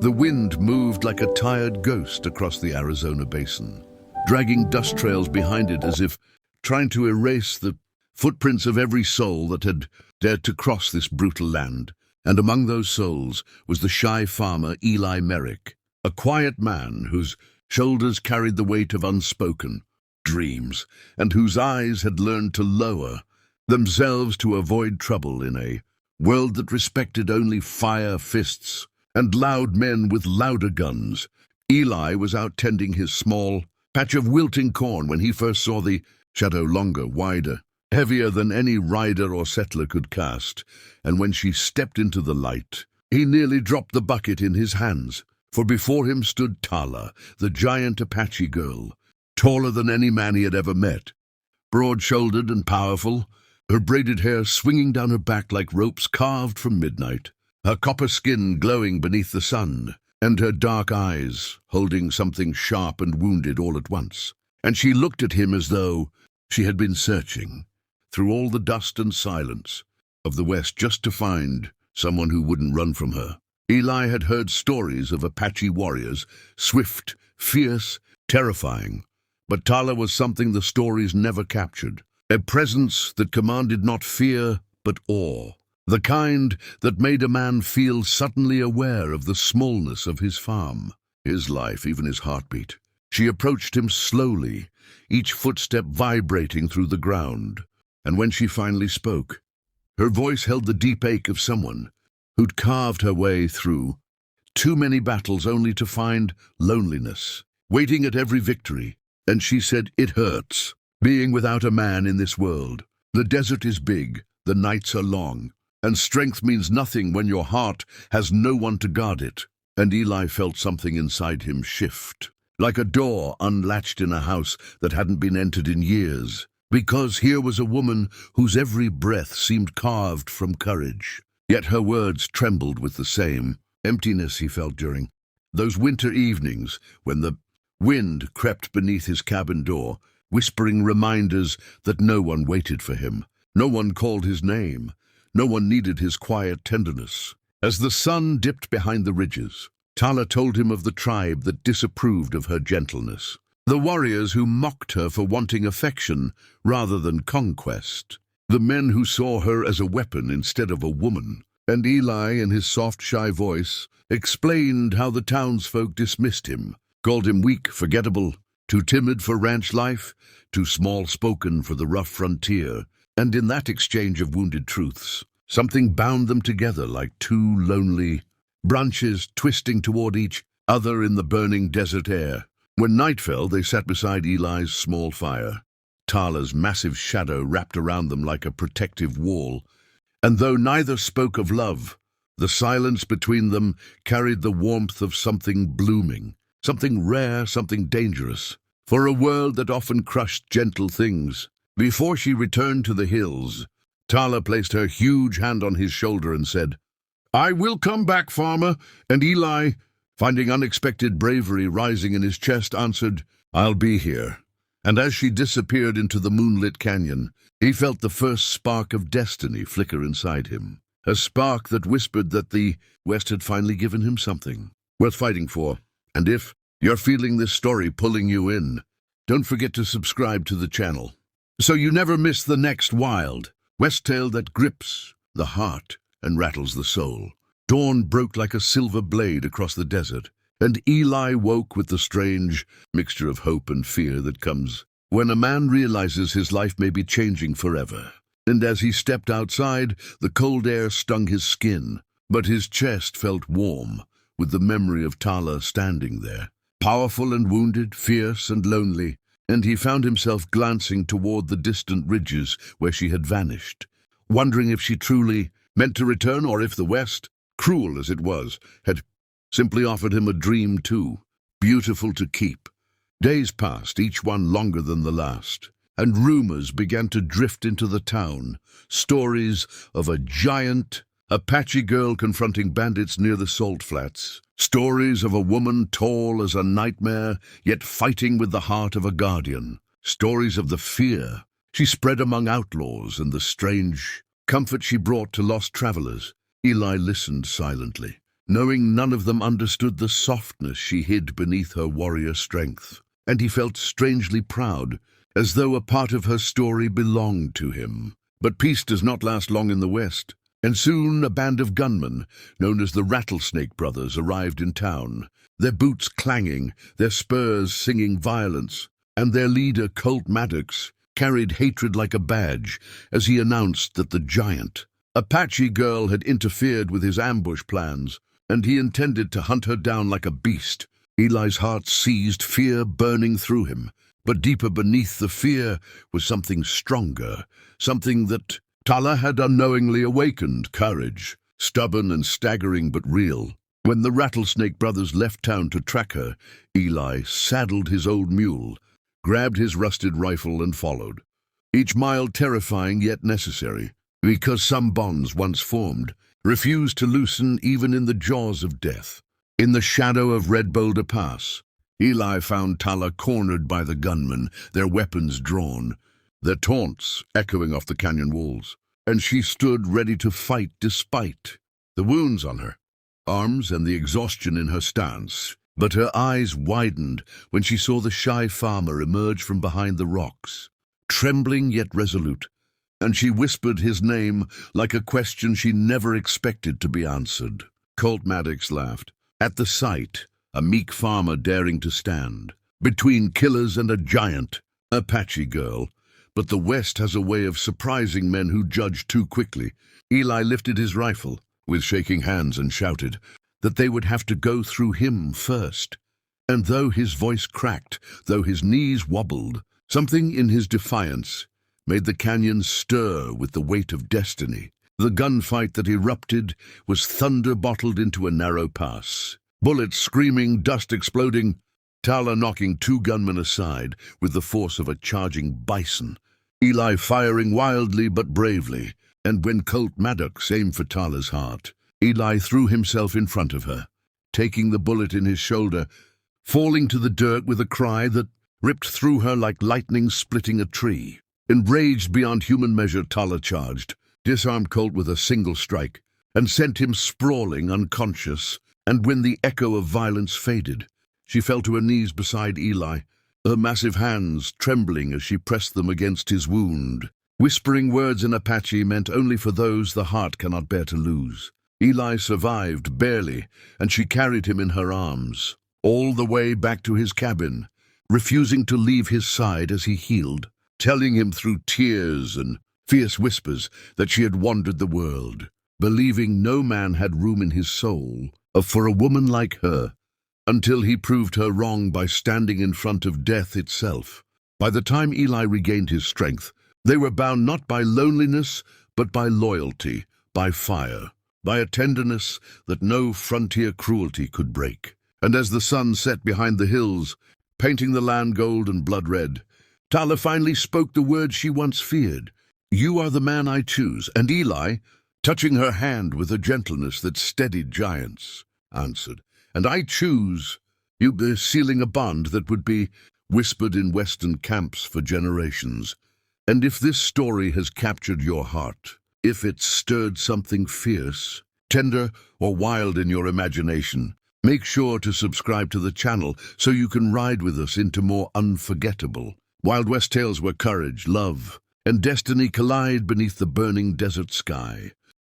The wind moved like a tired ghost across the Arizona basin, dragging dust trails behind it as if trying to erase the footprints of every soul that had dared to cross this brutal land. And among those souls was the shy farmer Eli Merrick, a quiet man whose shoulders carried the weight of unspoken dreams, and whose eyes had learned to lower themselves to avoid trouble in a world that respected only fire fists and loud men with louder guns. Eli was out tending his small patch of wilting corn when he first saw the shadow, longer, wider, heavier than any rider or settler could cast, and when she stepped into the light, he nearly dropped the bucket in his hands, for before him stood Tala, the giant Apache girl, taller than any man he had ever met, broad-shouldered and powerful, her braided hair swinging down her back like ropes carved from midnight, her copper skin glowing beneath the sun, and her dark eyes holding something sharp and wounded all at once. And she looked at him as though she had been searching through all the dust and silence of the West just to find someone who wouldn't run from her. Eli had heard stories of Apache warriors, swift, fierce, terrifying, but Tala was something the stories never captured, a presence that commanded not fear but awe, the kind that made a man feel suddenly aware of the smallness of his farm, his life, even his heartbeat. She approached him slowly, each footstep vibrating through the ground, and when she finally spoke, her voice held the deep ache of someone who'd carved her way through too many battles only to find loneliness, waiting at every victory. And she said, "It hurts, being without a man in this world. The desert is big, the nights are long, and strength means nothing when your heart has no one to guard it." And Eli felt something inside him shift, like a door unlatched in a house that hadn't been entered in years, because here was a woman whose every breath seemed carved from courage. Yet her words trembled with the same emptiness he felt during those winter evenings when the wind crept beneath his cabin door, whispering reminders that no one waited for him, no one called his name, no one needed his quiet tenderness. As the sun dipped behind the ridges, Tala told him of the tribe that disapproved of her gentleness, the warriors who mocked her for wanting affection rather than conquest, the men who saw her as a weapon instead of a woman. And Eli, in his soft, shy voice, explained how the townsfolk dismissed him, called him weak, forgettable, too timid for ranch life, too small-spoken for the rough frontier. And in that exchange of wounded truths, something bound them together like two lonely branches twisting toward each other in the burning desert air. When night fell, they sat beside Eli's small fire, Tala's massive shadow wrapped around them like a protective wall. And though neither spoke of love, the silence between them carried the warmth of something blooming, something rare, something dangerous, for a world that often crushed gentle things. Before she returned to the hills, Tala placed her huge hand on his shoulder and said, "I will come back, farmer." And Eli, finding unexpected bravery rising in his chest, answered, "I'll be here." And as she disappeared into the moonlit canyon, he felt the first spark of destiny flicker inside him, a spark that whispered that the West had finally given him something worth fighting for. And if you're feeling this story pulling you in, don't forget to subscribe to the channel, so you never miss the next wild West tale that grips the heart and rattles the soul. Dawn broke like a silver blade across the desert, and Eli woke with the strange mixture of hope and fear that comes when a man realizes his life may be changing forever. And as he stepped outside, the cold air stung his skin, but his chest felt warm with the memory of Tala standing there, powerful and wounded, fierce and lonely. And he found himself glancing toward the distant ridges where she had vanished, wondering if she truly meant to return or if the West, cruel as it was, had simply offered him a dream too, beautiful to keep. Days passed, each one longer than the last, and rumors began to drift into the town, stories of a giant Apache girl confronting bandits near the salt flats, stories of a woman tall as a nightmare, yet fighting with the heart of a guardian, stories of the fear she spread among outlaws and the strange comfort she brought to lost travelers. Eli listened silently, knowing none of them understood the softness she hid beneath her warrior strength. And he felt strangely proud, as though a part of her story belonged to him. But peace does not last long in the West, and soon a band of gunmen, known as the Rattlesnake Brothers, arrived in town, their boots clanging, their spurs singing violence, and their leader, Colt Maddox, carried hatred like a badge as he announced that the giant, Apache girl, had interfered with his ambush plans, and he intended to hunt her down like a beast. Eli's heart seized, fear burning through him. But deeper beneath the fear was something stronger, something that Tala had unknowingly awakened: courage, stubborn and staggering but real. When the Rattlesnake Brothers left town to track her, Eli saddled his old mule, grabbed his rusted rifle and followed. Each mile terrifying yet necessary, because some bonds once formed refused to loosen even in the jaws of death. In the shadow of Red Boulder Pass, Eli found Tala cornered by the gunmen, their weapons drawn, their taunts echoing off the canyon walls, and she stood ready to fight despite the wounds on her arms and the exhaustion in her stance. But her eyes widened when she saw the shy farmer emerge from behind the rocks, trembling yet resolute, and she whispered his name like a question she never expected to be answered. Colt Maddox laughed. At the sight, a meek farmer daring to stand between killers and a giant, Apache girl. But the West has a way of surprising men who judge too quickly. Eli lifted his rifle with shaking hands and shouted that they would have to go through him first. And though his voice cracked, though his knees wobbled, something in his defiance made the canyon stir with the weight of destiny. The gunfight that erupted was thunder bottled into a narrow pass. Bullets screaming, dust exploding, Tala knocking two gunmen aside with the force of a charging bison. Eli firing wildly but bravely, and when Colt Maddox aimed for Tala's heart, Eli threw himself in front of her, taking the bullet in his shoulder, falling to the dirt with a cry that ripped through her like lightning splitting a tree. Enraged beyond human measure, Tala charged, disarmed Colt with a single strike, and sent him sprawling, unconscious. And when the echo of violence faded, she fell to her knees beside Eli, her massive hands trembling as she pressed them against his wound. Whispering words in Apache meant only for those the heart cannot bear to lose. Eli survived, barely, and she carried him in her arms, all the way back to his cabin, refusing to leave his side as he healed, telling him through tears and fierce whispers that she had wandered the world, believing no man had room in his soul for a woman like her, until he proved her wrong by standing in front of death itself. By the time Eli regained his strength, they were bound not by loneliness, but by loyalty, by fire, by a tenderness that no frontier cruelty could break. And as the sun set behind the hills, painting the land gold and blood red, Tala finally spoke the words she once feared. "You are the man I choose." And Eli, touching her hand with a gentleness that steadied giants, answered, "And I choose you," sealing a bond that would be whispered in Western camps for generations. And if this story has captured your heart, if it stirred something fierce, tender, or wild in your imagination, make sure to subscribe to the channel so you can ride with us into more unforgettable Wild West tales where courage, love, and destiny collide beneath the burning desert sky.